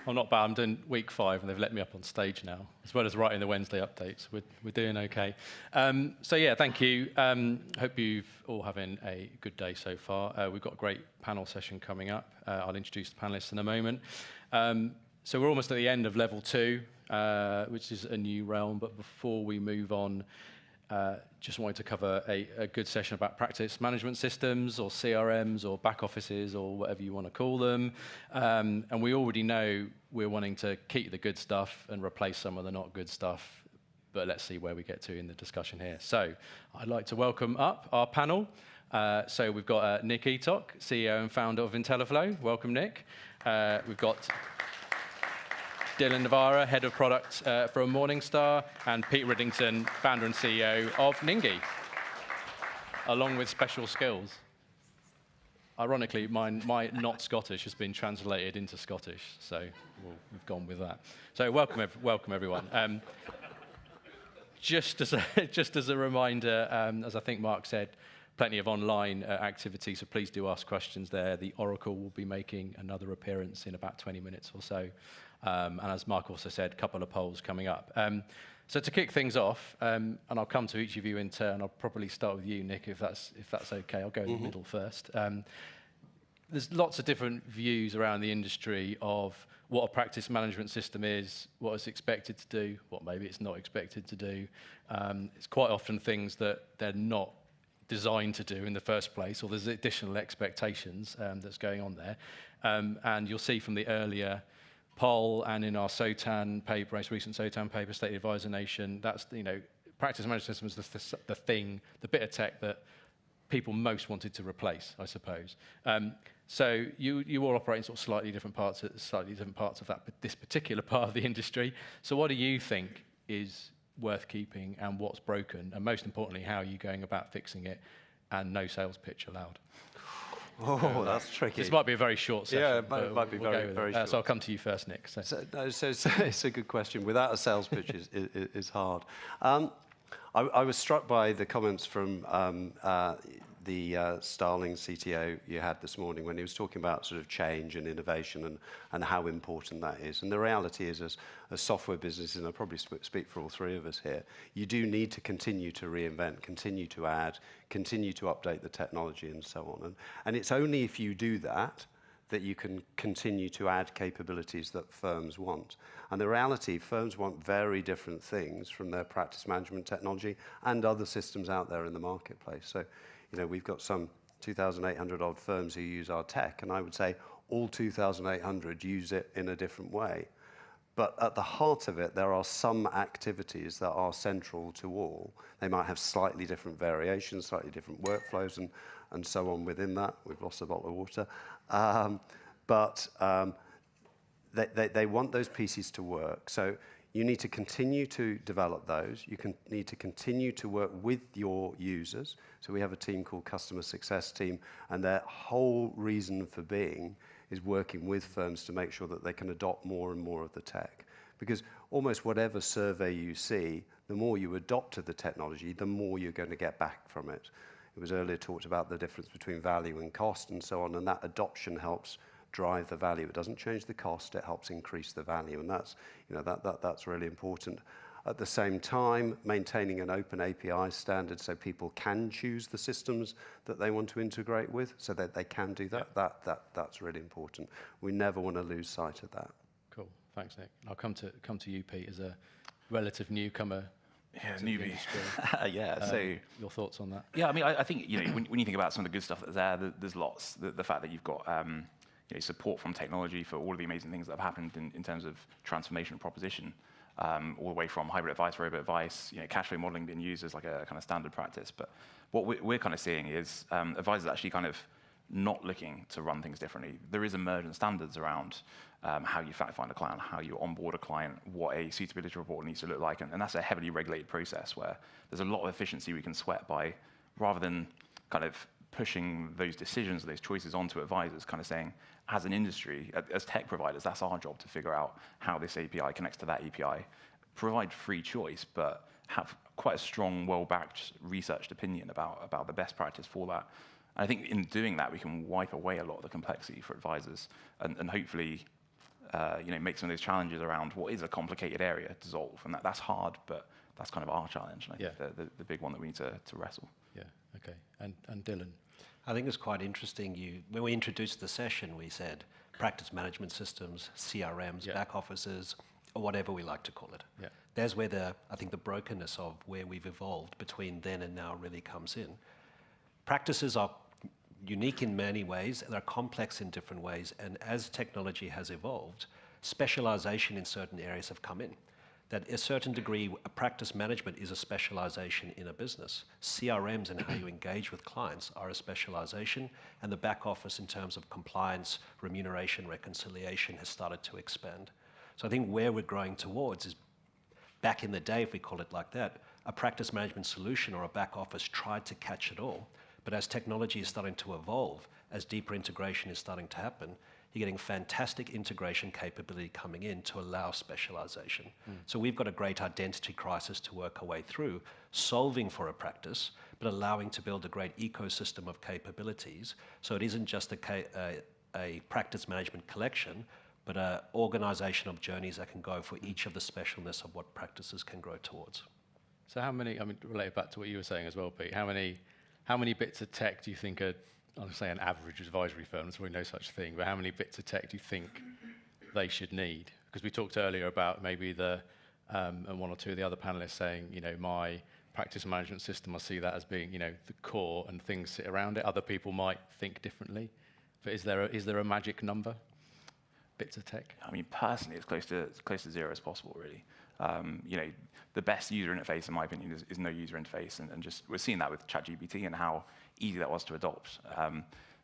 I'm not bad. I'm doing week 5, and they've let me up on stage now, as well as writing the Wednesday updates. We're doing okay. So yeah, thank you. Hope you've all having a good day so far. We've got a great panel session coming up. I'll introduce the panelists in a moment. So we're almost at the end of level 2, which is a new realm. But before we move on, just wanted to cover a good session about practice management systems or CRMs or back offices or whatever you want to call them. And we already know we're wanting to keep the good stuff and replace some of the not good stuff. But let's see where we get to in the discussion here. So I'd like to welcome up our panel. So we've got Nick Eatock, CEO and founder of intelliflo. Welcome, Nick. We've got Dylan Navra, Head of Product from Morningstar, and Pete Ridlington, Founder and CEO of Ningi, along with special skills. Ironically, my not Scottish has been translated into Scottish, so we've gone with that. So welcome everyone. Just as a reminder, as I think Mark said, plenty of online activity, so please do ask questions there. The Oracle will be making another appearance in about 20 minutes or so. And as Mark also said, a couple of polls coming up. So to kick things off, and I'll come to each of you in turn. I'll probably start with you, Nick, if that's okay. I'll go in the middle first. There's lots of different views around the industry of what a practice management system is, what it's expected to do, what maybe it's not expected to do. It's quite often things that they're not designed to do in the first place, or there's additional expectations that's going on there. And you'll see from the earlier poll and in our SOTAN paper, most recent SOTAN paper, State Advisor Nation, that's, practice management systems is the thing, the bit of tech that people most wanted to replace, I suppose. So you all operate in sort of slightly different parts of this particular part of the industry. So what do you think is worth keeping and what's broken? And most importantly, how are you going about fixing it? And no sales pitch allowed. Oh, that's tricky. This might be a very short session. Yeah, it might be very short. So I'll come to you first, Nick. So it's a good question. Without a sales pitch is hard. I was struck by the comments from the Starling CTO you had this morning when he was talking about sort of change and innovation and how important that is. And the reality is, as software businesses, and I probably speak for all three of us here, you do need to continue to reinvent, continue to add, continue to update the technology and so on. And it's only if you do that you can continue to add capabilities that firms want. And the reality, firms want very different things from their practice management technology and other systems out there in the marketplace. So, we've got some 2,800 odd firms who use our tech, and I would say all 2,800 use it in a different way. But at the heart of it, there are some activities that are central to all. They might have slightly different variations, slightly different workflows, and so on within that. We've lost a bottle of water. But they want those pieces to work. So you need to continue to develop those. You need to continue to work with your users. So we have a team called Customer Success Team, and their whole reason for being is working with firms to make sure that they can adopt more and more of the tech. Because almost whatever survey you see, the more you adopt to the technology, the more you're going to get back from it. It was earlier talked about the difference between value and cost and so on, and that adoption helps drive the value. It doesn't change the cost, it helps increase the value, and that's, that's really important. At the same time, maintaining an open API standard so people can choose the systems that they want to integrate with, so that they can do that. Yeah. That's really important. We never want to lose sight of that. Cool. Thanks, Nick. I'll come to you, Pete, as a relative newcomer. Yeah, newbie. Yeah. So your thoughts on that? Yeah, I mean, I think when you think about some of the good stuff that's there's lots. The fact that you've got support from technology for all of the amazing things that have happened in terms of transformation proposition, all the way from hybrid advice, robot advice, cash flow modeling being used as like a kind of standard practice. But what we're kind of seeing is advisors actually kind of not looking to run things differently. There is emergent standards around how you fact find a client, how you onboard a client, what a suitability report needs to look like, and that's a heavily regulated process where there's a lot of efficiency we can sweat by, rather than kind of pushing those decisions, those choices onto advisors, kind of saying, as an industry, as tech providers, that's our job to figure out how this API connects to that API, provide free choice, but have quite a strong, well-backed, researched opinion about the best practice for that. And I think in doing that, we can wipe away a lot of the complexity for advisors and hopefully make some of those challenges around what is a complicated area dissolve. And that's hard, but that's kind of our challenge. And I think the big one that we need to wrestle. Yeah, okay. And Dylan? I think it's quite interesting. When we introduced the session, we said practice management systems, CRMs, back offices, or whatever we like to call it. Yeah. There's where I think the brokenness of where we've evolved between then and now really comes in. Practices are unique in many ways, they're complex in different ways, and as technology has evolved, specialization in certain areas have come in. That a certain degree, a practice management is a specialization in a business. CRMs and how you engage with clients are a specialization, and the back office in terms of compliance, remuneration, reconciliation has started to expand. So I think where we're growing towards is, back in the day, if we call it like that, a practice management solution or a back office tried to catch it all. But as technology is starting to evolve, as deeper integration is starting to happen, you're getting fantastic integration capability coming in to allow specialization. So we've got a great identity crisis to work our way through, solving for a practice, but allowing to build a great ecosystem of capabilities. So it isn't just a practice management collection, but an organization of journeys that can go for each of the specialness of what practices can grow towards. So how many, related back to what you were saying as well, Pete, how many bits of tech do you think I'll say an average advisory firm, there's probably no such thing, but how many bits of tech do you think they should need? Because we talked earlier about maybe and one or two of the other panelists saying, my practice management system, I see that as being, the core and things sit around it. Other people might think differently. But is there a magic number? Bits of tech? I mean, personally, it's close to zero as possible, really. The best user interface, in my opinion, is no user interface, and just we're seeing that with ChatGPT and how easy that was to adopt.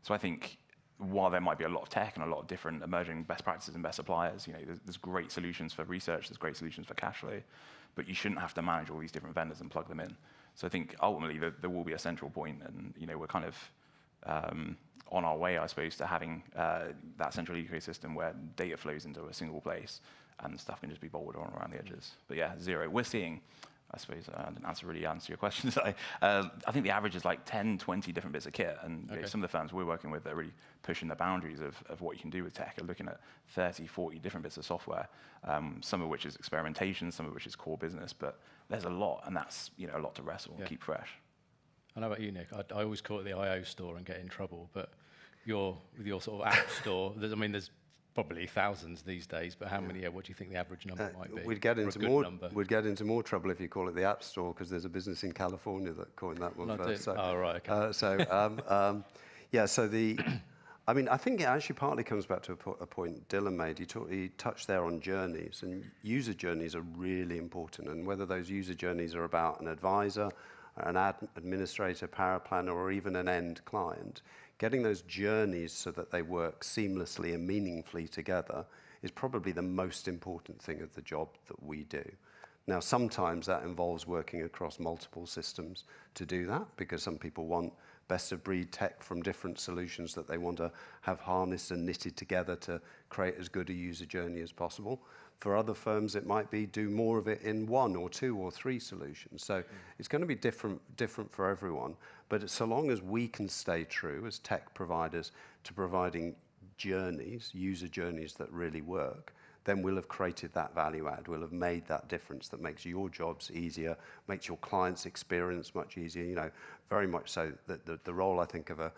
So I think while there might be a lot of tech and a lot of different emerging best practices and best suppliers, there's great solutions for research, there's great solutions for cash flow, but you shouldn't have to manage all these different vendors and plug them in. So I think ultimately there will be a central point, and we're kind of on our way, I suppose, to having that central ecosystem where data flows into a single place and stuff can just be bolted on around the edges. But yeah, zero. We're seeing, I suppose, I didn't really answer your question. I think the average is like 10, 20 different bits of kit. And some of the firms we're working with are really pushing the boundaries of what you can do with tech, are looking at 30, 40 different bits of software, some of which is experimentation, some of which is core business. But there's a lot, and that's a lot to wrestle and keep fresh. I know about you, Nick. I always call it the I/O store and get in trouble. But with your sort of app store, there's probably thousands these days, but how many? What do you think the average number might be? We'd get into more trouble if you call it the App Store, because there's a business in California that coined that one first. Oh, right. Okay. I think it actually partly comes back to a point Dylan made. He touched there on journeys, and user journeys are really important. And whether those user journeys are about an advisor, an administrator, paraplanner, or even an end client, getting those journeys so that they work seamlessly and meaningfully together is probably the most important thing of the job that we do. Now, sometimes that involves working across multiple systems to do that, because some people want best-of-breed tech from different solutions that they want to have harnessed and knitted together to create as good a user journey as possible. For other firms, it might be do more of it in one or two or three solutions. So it's going to be different for everyone. But so long as we can stay true as tech providers to providing journeys, user journeys that really work, then we'll have created that value add. We'll have made that difference that makes your jobs easier, makes your clients' experience much easier. Very much so that the role, I think, of a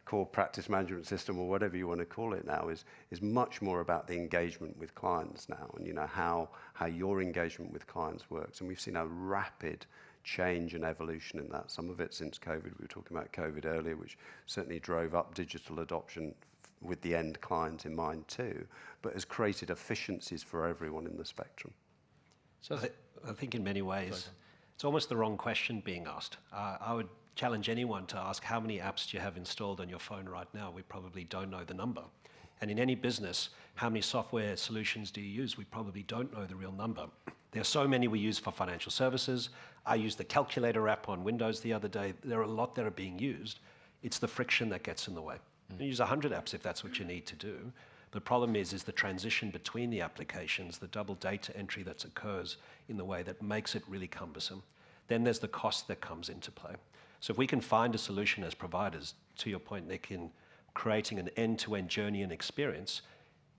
core practice management system, or whatever you want to call it now, is much more about the engagement with clients now, and how your engagement with clients works. And we've seen a rapid change and evolution in that. Some of it since COVID. We were talking about COVID earlier, which certainly drove up digital adoption with the end client in mind too, but has created efficiencies for everyone in the spectrum. So I think in many ways, it's almost the wrong question being asked. I would challenge anyone to ask how many apps do you have installed on your phone right now. We probably don't know the number. And in any business, how many software solutions do you use? We probably don't know the real number. There are so many we use for financial services. I used the calculator app on Windows the other day. There are a lot that are being used. It's the friction that gets in the way. You use 100 apps if that's what you need to do. The problem is the transition between the applications, the double data entry that occurs in the way that makes it really cumbersome. Then there's the cost that comes into play. So if we can find a solution as providers, to your point, Nick, in creating an end-to-end journey and experience,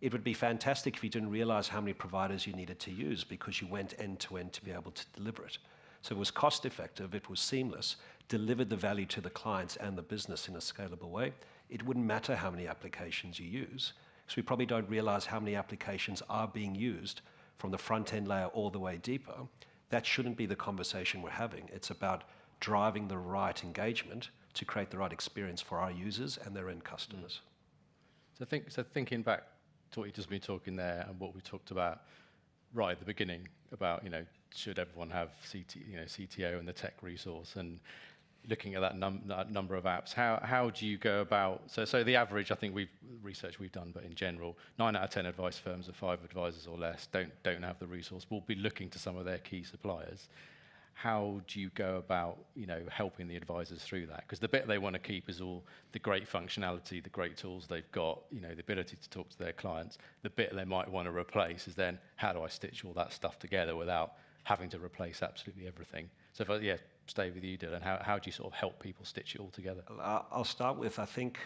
It would be fantastic if you didn't realize how many providers you needed to use because you went end to end to be able to deliver it. So it was cost effective, it was seamless, delivered the value to the clients and the business in a scalable way. It wouldn't matter how many applications you use. So we probably don't realize how many applications are being used from the front end layer all the way deeper. That shouldn't be the conversation we're having. It's about driving the right engagement to create the right experience for our users and their end customers. So thinking back to what you've just been talking there and what we talked about right at the beginning about, should everyone have CTO and the tech resource, and looking at that number of apps, how do you go about, so the average, I think research we've done, but in general, 9 out of 10 advice firms of 5 advisors or less don't have the resource, will be looking to some of their key suppliers. How do you go about, helping the advisors through that? Because the bit they want to keep is all the great functionality, the great tools they've got, the ability to talk to their clients. The bit they might want to replace is then, how do I stitch all that stuff together without having to replace absolutely everything? So if stay with you, Dylan, how do you sort of help people stitch it all together? I'll start with, I think,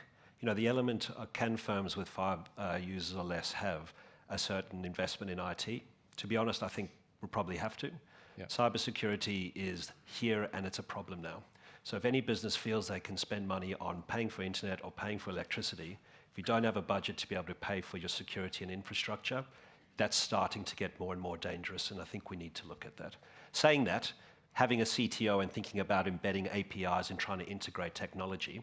the element, can firms with 5 users or less have a certain investment in IT? To be honest, I think we'll probably have to. Yeah. Cybersecurity is here and it's a problem now. So if any business feels they can spend money on paying for internet or paying for electricity, if you don't have a budget to be able to pay for your security and infrastructure, that's starting to get more and more dangerous, and I think we need to look at that. Saying that, having a CTO and thinking about embedding APIs and trying to integrate technology,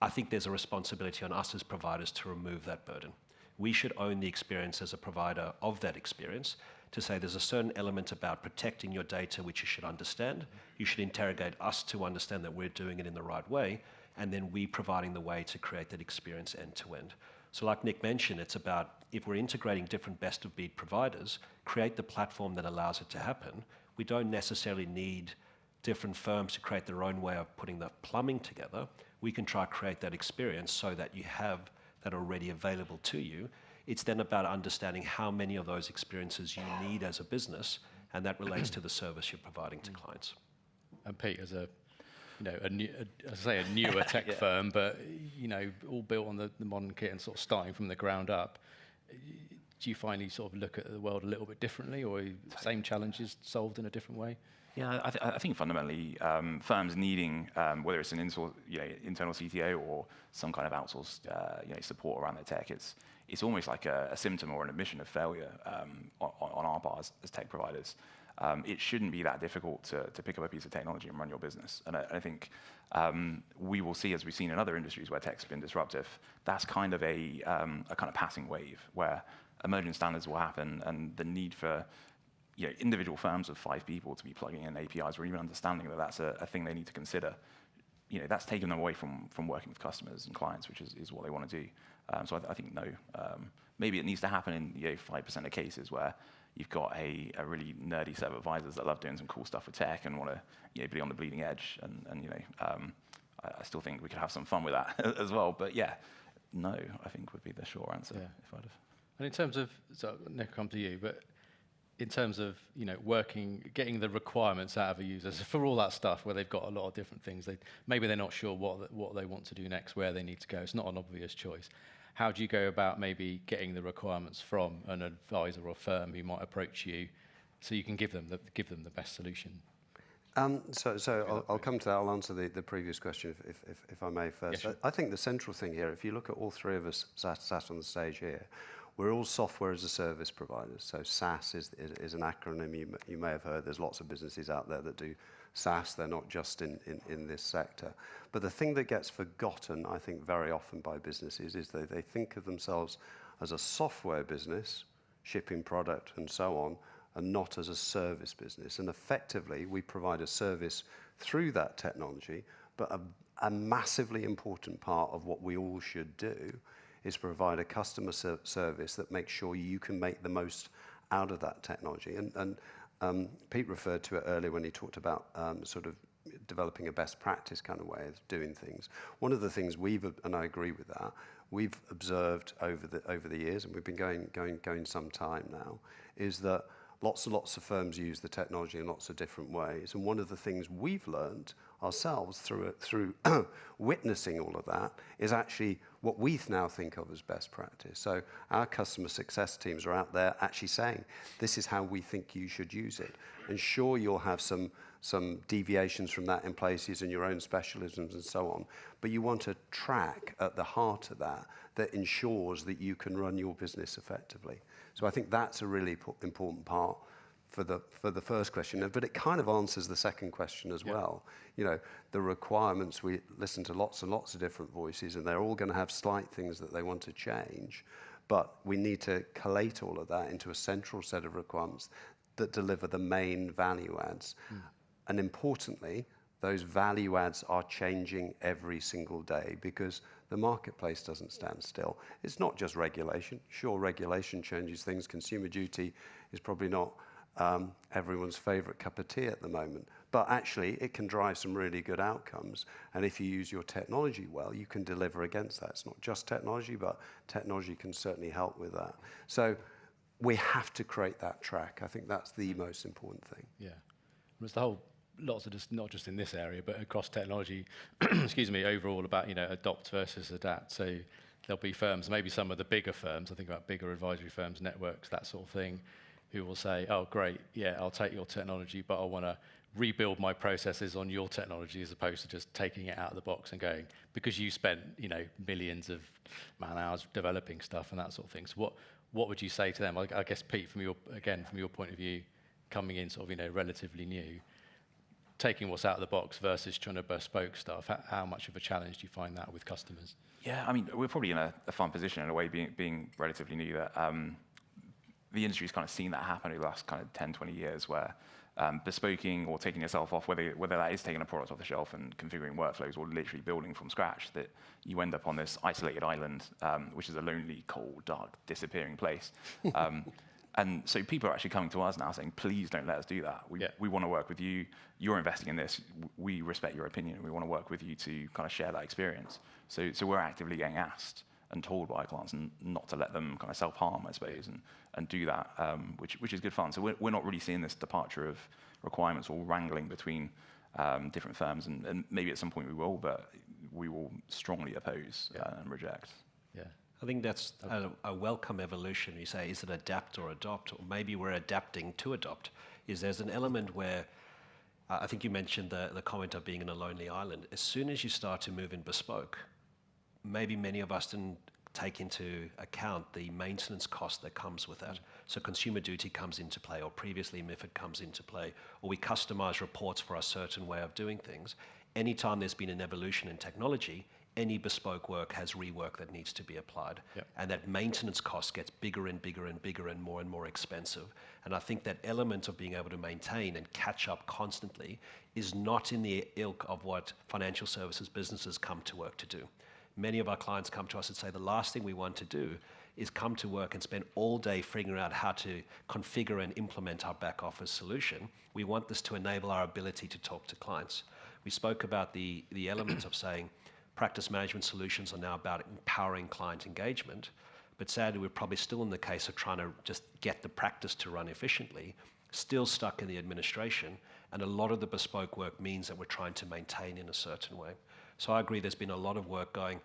I think there's a responsibility on us as providers to remove that burden. We should own the experience as a provider of that experience, to say there's a certain element about protecting your data which you should understand. You should interrogate us to understand that we're doing it in the right way, and then we providing the way to create that experience end to end. So like Nick mentioned, it's about, if we're integrating different best of breed providers, create the platform that allows it to happen. We don't necessarily need different firms to create their own way of putting the plumbing together. We can try to create that experience so that you have that already available to you. It's then about understanding how many of those experiences you need as a business, and that relates to the service you're providing to clients. And Pete, as a newer tech firm, but all built on the modern kit and sort of starting from the ground up, do you finally sort of look at the world a little bit differently, or same challenges solved in a different way? Yeah, I think fundamentally, firms needing, whether it's an internal CTO or some kind of outsourced support around their tech, it's almost like a symptom or an admission of failure on our part as tech providers. It shouldn't be that difficult to pick up a piece of technology and run your business. And I think we will see, as we've seen in other industries where tech's been disruptive, that's kind of a kind of passing wave where emerging standards will happen, and the need for individual firms of 5 people to be plugging in APIs or even understanding that that's a thing they need to consider, that's taken them away from working with customers and clients, which is what they want to do. So I think no. Maybe it needs to happen in 5% of cases where you've got a really nerdy set of advisors that love doing some cool stuff with tech and want to be on the bleeding edge. And I still think we could have some fun with that as well. But no, I think would be the short answer. Yeah. If I'd have. And in terms of, so Nick, I'll come to you, but in terms of getting the requirements out of a user, so for all that stuff where they've got a lot of different things, maybe they're not sure what they want to do next, where they need to go. It's not an obvious choice. How do you go about maybe getting the requirements from an advisor or firm who might approach you, so you can give them the best solution? So I'll come to that. I'll answer the previous question if I may first. Yeah, sure. I think the central thing here, if you look at all 3 of us sat on the stage here, we're all software as a service providers. So SaaS is an acronym you may have heard. There's lots of businesses out there that do SaaS. They're not just in this sector. But the thing that gets forgotten, I think, very often by businesses is that they think of themselves as a software business, shipping product and so on, and not as a service business. And effectively, we provide a service through that technology, but a massively important part of what we all should do is provide a customer service that makes sure you can make the most out of that technology. And Pete referred to it earlier when he talked about sort of developing a best practice kind of way of doing things. One of the things and I agree with that, we've observed over the years, and we've been going some time now, is that lots and lots of firms use the technology in lots of different ways. And one of the things we've learned ourselves through witnessing all of that is actually what we now think of as best practice. So our customer success teams are out there actually saying, this is how we think you should use it. And sure, you'll have some deviations from that in places and your own specialisms and so on, but you want a track at the heart of that ensures that you can run your business effectively. So I think that's a really important part for the first question, but it kind of answers the second question as well. You know, the requirements, we listen to lots and lots of different voices, and they're all going to have slight things that they want to change, but we need to collate all of that into a central set of requirements that deliver the main value adds. And importantly, those value adds are changing every single day because the marketplace doesn't stand still. It's not just regulation. Sure, regulation changes things. Consumer duty is probably not everyone's favorite cup of tea at the moment, but actually it can drive some really good outcomes. And if you use your technology well, you can deliver against that. It's not just technology, but technology can certainly help with that. So we have to create that track. I think that's the most important thing. Yeah. There's the whole, lots of just, not just in this area, but across technology, excuse me, overall about, you know, adopt versus adapt. So there'll be firms, maybe some of the bigger firms, I think about bigger advisory firms, networks, that sort of thing, who will say, oh, great, yeah, I'll take your technology, but I want to rebuild my processes on your technology as opposed to just taking it out of the box and going, because you spent, you know, millions of man hours developing stuff and that sort of thing. So what would you say to them? I guess, Pete, from your point of view, coming in sort of, you know, relatively new, taking what's out of the box versus trying to bespoke stuff, how much of a challenge do you find that with customers? Yeah, I mean, we're probably in a fun position in a way, being relatively new, that the industry's kind of seen that happen over the last kind of 10, 20 years, where bespoking or taking yourself off, whether that is taking a product off the shelf and configuring workflows or literally building from scratch, that you end up on this isolated island, which is a lonely, cold, dark, disappearing place. And so people are actually coming to us now saying, please don't let us do that. We want to work with you. You're investing in this. We respect your opinion. We want to work with you to kind of share that experience. So we're actively getting asked and told by our clients not to let them kind of self-harm, I suppose, and do that, which is good fun. So we're not really seeing this departure of requirements or wrangling between different firms, and maybe at some point we will, but we will strongly oppose and reject. Yeah. I think that's a welcome evolution. You say, is it adapt or adopt? Or maybe we're adapting to adopt. There's an element where, I think you mentioned the comment of being in a lonely island. As soon as you start to move in bespoke, maybe many of us didn't take into account the maintenance cost that comes with that. So consumer duty comes into play, or previously MiFID comes into play, or we customize reports for a certain way of doing things. Anytime there's been an evolution in technology, any bespoke work has rework that needs to be applied. Yep. And that maintenance cost gets bigger and bigger and bigger and more expensive. And I think that element of being able to maintain and catch up constantly is not in the ilk of what financial services businesses come to work to do. Many of our clients come to us and say the last thing we want to do is come to work and spend all day figuring out how to configure and implement our back office solution. We want this to enable our ability to talk to clients. We spoke about the elements of saying practice management solutions are now about empowering client engagement, but sadly we're probably still in the case of trying to just get the practice to run efficiently, still stuck in the administration, and a lot of the bespoke work means that we're trying to maintain in a certain way. So I agree there's been a lot of work going,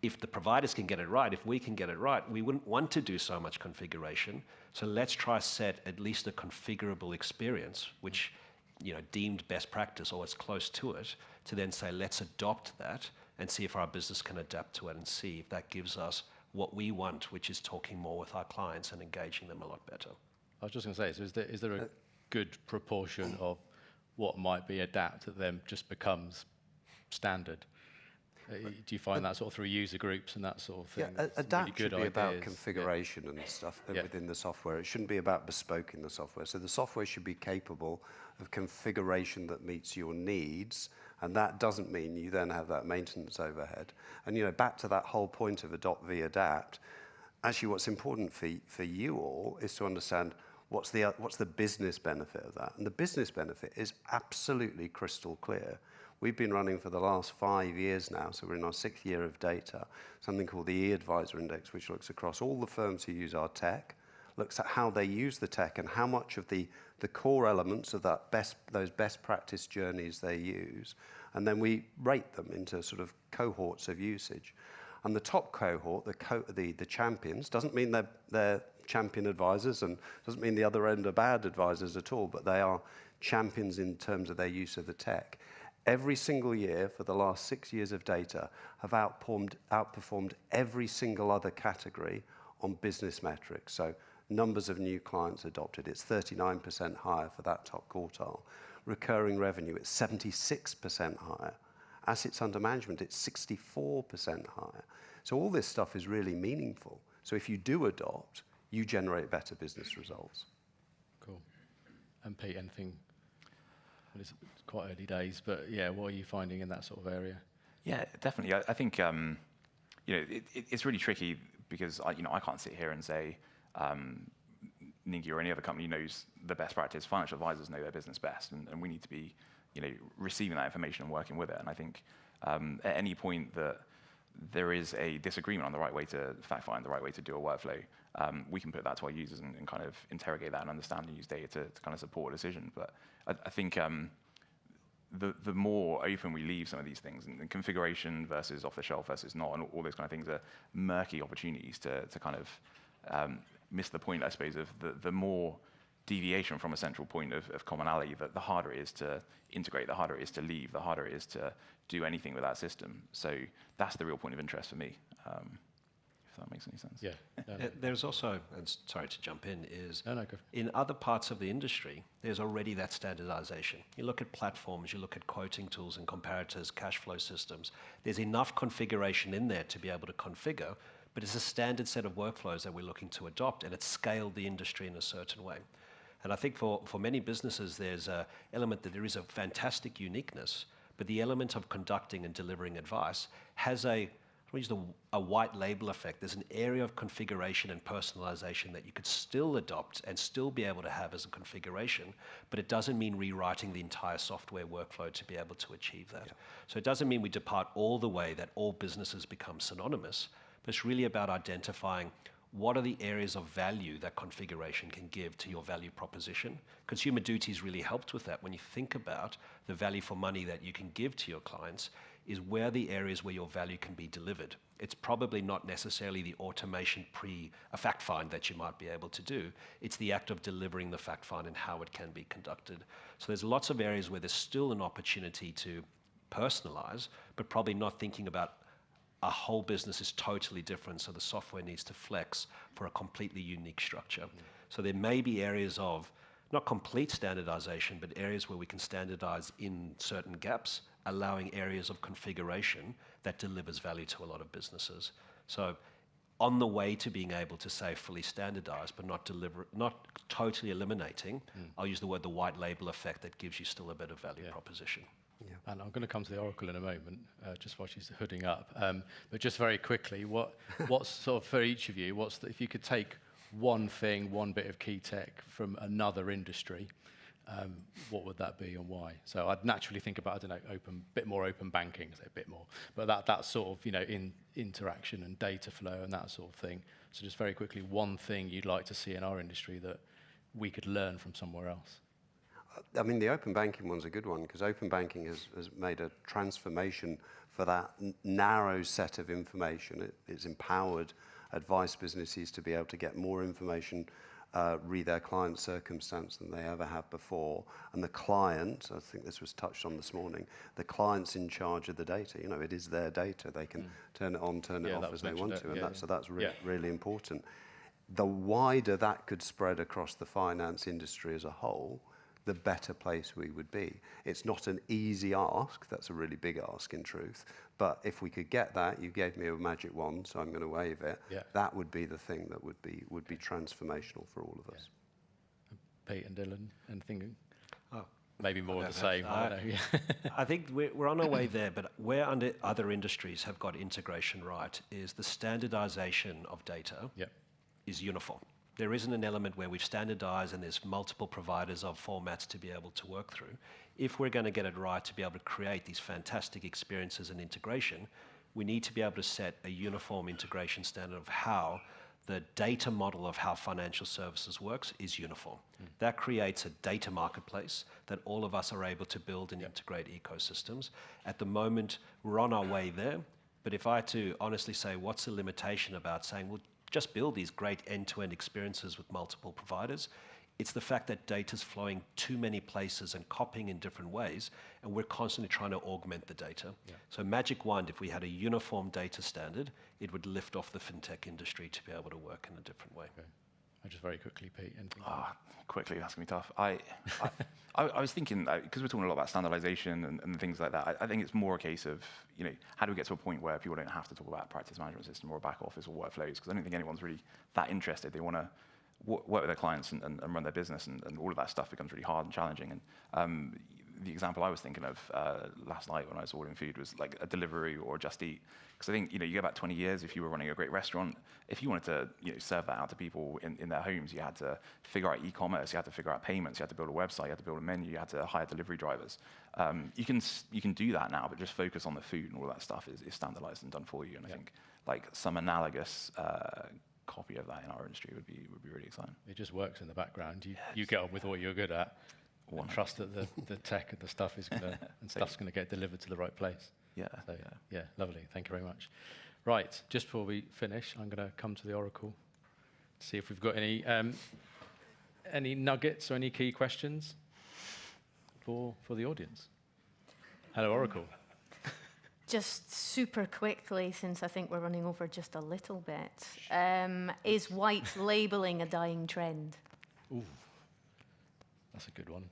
if the providers can get it right, if we can get it right, we wouldn't want to do so much configuration. So let's try set at least a configurable experience, which, you know, deemed best practice or as close to it, to then say, let's adopt that and see if our business can adapt to it and see if that gives us what we want, which is talking more with our clients and engaging them a lot better. I was just going to say, so is there a good proportion of what might be adapt that then just becomes standard? Do you find that sort of through user groups and that sort of thing? Yeah, adapt really should be about ideas? configuration and stuff within the software. It shouldn't be about bespoking the software. So the software should be capable of configuration that meets your needs, and that doesn't mean you then have that maintenance overhead. And, you know, back to that whole point of adopt v adapt, actually what's important for you all is to understand what's the business benefit of that. And the business benefit is absolutely crystal clear. We've been running for the last 5 years now, so we're in our 6th year of data, something called the eAdvisor Index, which looks across all the firms who use our tech, looks at how they use the tech and how much of the core elements of those best practice journeys they use, and then we rate them into sort of cohorts of usage. And the top cohort, the champions, doesn't mean they're champion advisors and doesn't mean the other end are bad advisors at all, but they are champions in terms of their use of the tech. Every single year for the last 6 years of data have outperformed every single other category on business metrics. So numbers of new clients adopted, it's 39% higher for that top quartile. Recurring revenue, it's 76% higher. Assets under management, it's 64% higher. So all this stuff is really meaningful. So if you do adopt, you generate better business results. Cool. And Pete, anything? Well, it's quite early days, but yeah, what are you finding in that sort of area? Yeah, definitely. I think it's really tricky because I can't sit here and say Ningi or any other company knows the best practice. Financial advisors know their business best, and we need to be receiving that information and working with it. And I think at any point that there is a disagreement on the right way to fact find, the right way to do a workflow, we can put that to our users and kind of interrogate that and understand and use data to kind of support a decision. But I think the more open we leave some of these things, and configuration versus off the shelf versus not, and all those kind of things are murky opportunities to kind of miss the point, I suppose, of the more deviation from a central point of commonality, that the harder it is to integrate, the harder it is to leave, the harder it is to do anything with that system. So that's the real point of interest for me, if that makes any sense. Yeah. There's also, and sorry to jump in, is go. in other parts of the industry, there's already that standardization. You look at platforms, you look at quoting tools and comparators, cash flow systems. There's enough configuration in there to be able to configure, but it's a standard set of workflows that we're looking to adopt, and it's scaled the industry in a certain way. And I think for many businesses, there's an element that there is a fantastic uniqueness, but the element of conducting and delivering advice has a white label effect. There's an area of configuration and personalization that you could still adopt and still be able to have as a configuration, but it doesn't mean rewriting the entire software workflow to be able to achieve that. Yeah. So it doesn't mean we depart all the way that all businesses become synonymous, but it's really about identifying what are the areas of value that configuration can give to your value proposition. Consumer Duties really helped with that. When you think about the value for money that you can give to your clients, is where the areas where your value can be delivered. It's probably not necessarily the automation a fact find that you might be able to do. It's the act of delivering the fact find and how it can be conducted. So there's lots of areas where there's still an opportunity to personalize, but probably not thinking about a whole business is totally different, so the software needs to flex for a completely unique structure. So there may be areas of not complete standardization, but areas where we can standardize in certain gaps, allowing areas of configuration that delivers value to a lot of businesses. So on the way to being able to say fully standardized, but not totally eliminating, I'll use the white label effect that gives you still a better value proposition. Yeah. And I'm going to come to the Oracle in a moment, just while she's hooding up. But just very quickly, what's sort of for each of you, if you could take one thing, one bit of key tech from another industry, what would that be and why? So I'd naturally think about, I don't know, bit more open banking, say a bit more, but that sort of, in interaction and data flow and that sort of thing. So just very quickly, one thing you'd like to see in our industry that we could learn from somewhere else. I mean, the open banking one's a good one because open banking has made a transformation for that narrow set of information. It's empowered advice businesses to be able to get more information, read their client's circumstance than they ever have before. And the client, I think this was touched on this morning, the client's in charge of the data. It is their data. They can turn it on, turn it off as they want to. And so that's really important. The wider that could spread across the finance industry as a whole, the better place we would be. It's not an easy ask. That's a really big ask in truth. But if we could get that, you gave me a magic wand, so I'm going to wave it. Yeah. That would be the thing that would be transformational for all of us. Pete and Dylan, anything? Maybe more of the same. I think we're on our way there, but where other industries have got integration right is the standardization of data is uniform. There isn't an element where we've standardized and there's multiple providers of formats to be able to work through. If we're going to get it right to be able to create these fantastic experiences and integration, we need to be able to set a uniform integration standard of how the data model of how financial services works is uniform. That creates a data marketplace that all of us are able to build and integrate ecosystems. At the moment, we're on our way there. But if I had to honestly say, what's the limitation about saying, well, just build these great end-to-end experiences with multiple providers? It's the fact that data's flowing too many places and copying in different ways, and we're constantly trying to augment the data. So magic wand, if we had a uniform data standard, it would lift off the fintech industry to be able to work in a different way. Okay. Just very quickly, Pete, anything? Quickly, that's going to be tough. I was thinking, because we're talking a lot about standardization and things like that, I think it's more a case of, how do we get to a point where people don't have to talk about a practice management system or a back office or workflows? Because I don't think anyone's really that interested. They want to work with their clients and run their business, and all of that stuff becomes really hard and challenging. And the example I was thinking of last night when I was ordering food was like a Deliveroo or a Just Eat. Because I think, you go back 20 years, if you were running a great restaurant, if you wanted to serve that out to people in their homes, you had to figure out e-commerce, you had to figure out payments, you had to build a website, you had to build a menu, you had to hire delivery drivers. You can do that now, but just focus on the food and all that stuff is standardized and done for you. And I think like some analogous copy of that in our industry would be really exciting. It just works in the background. You get on with what you're good at, and trust that the tech and the stuff is gonna and stuff's gonna get delivered to the right place. So, lovely. Thank you very much. Right, just before we finish, I'm going to come to the Oracle to see if we've got any nuggets or any key questions for the audience. Hello, Oracle. Just super quickly, since I think we're running over just a little bit, is white labeling a dying trend? Ooh, that's a good one.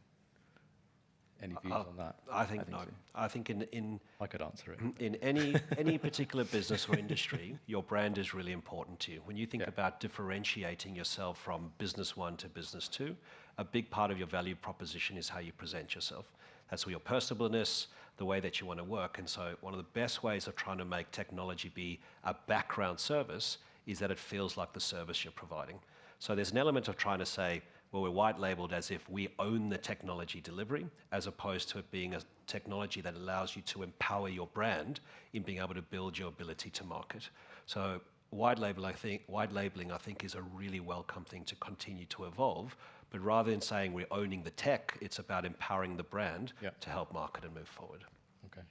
Any views on that? I think no. So. I think in I could answer it. In any particular business or industry, your brand is really important to you. When you think about differentiating yourself from business one to business two, a big part of your value proposition is how you present yourself. That's your personableness, the way that you want to work. And so one of the best ways of trying to make technology be a background service is that it feels like the service you're providing. So there's an element of trying to say, well, we're white labeled as if we own the technology delivery, as opposed to it being a technology that allows you to empower your brand in being able to build your ability to market. So white labeling, I think, is a really welcome thing to continue to evolve. But rather than saying we're owning the tech, it's about empowering the brand to help market and move forward. Okay.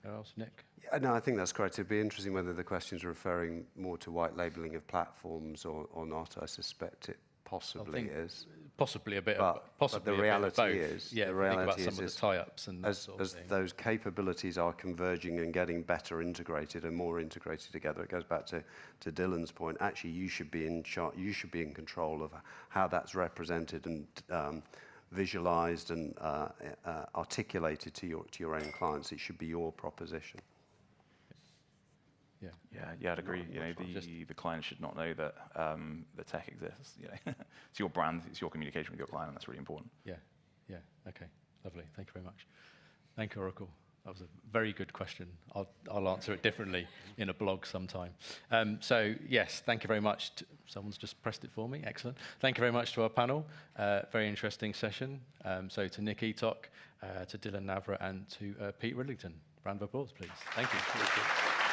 Anyone else, Nick? Yeah, no, I think that's correct. It'd be interesting whether the questions are referring more to white labeling of platforms or not. I suspect it possibly is. Possibly a bit but the reality is, the reality think about some of the tie-ups and that sort of as thing. those capabilities are converging and getting better integrated and more integrated together, it goes back to Dylan's point. Actually, you should be in charge. You should be in control of how that's represented and visualized and articulated to your own clients. It should be your proposition. I'd agree. The client should not know that the tech exists. It's your brand, it's your communication with your client, and that's really important. Okay, lovely. Thank you very much. Thank you, Oracle. That was a very good question. I'll answer it differently in a blog sometime. So yes, thank you very much. Someone's just pressed it for me. Excellent. Thank you very much to our panel. Very interesting session. So to Nick Eatock, to Dylan Navra, and to Pete Ridlington. Round of applause, please. Thank you.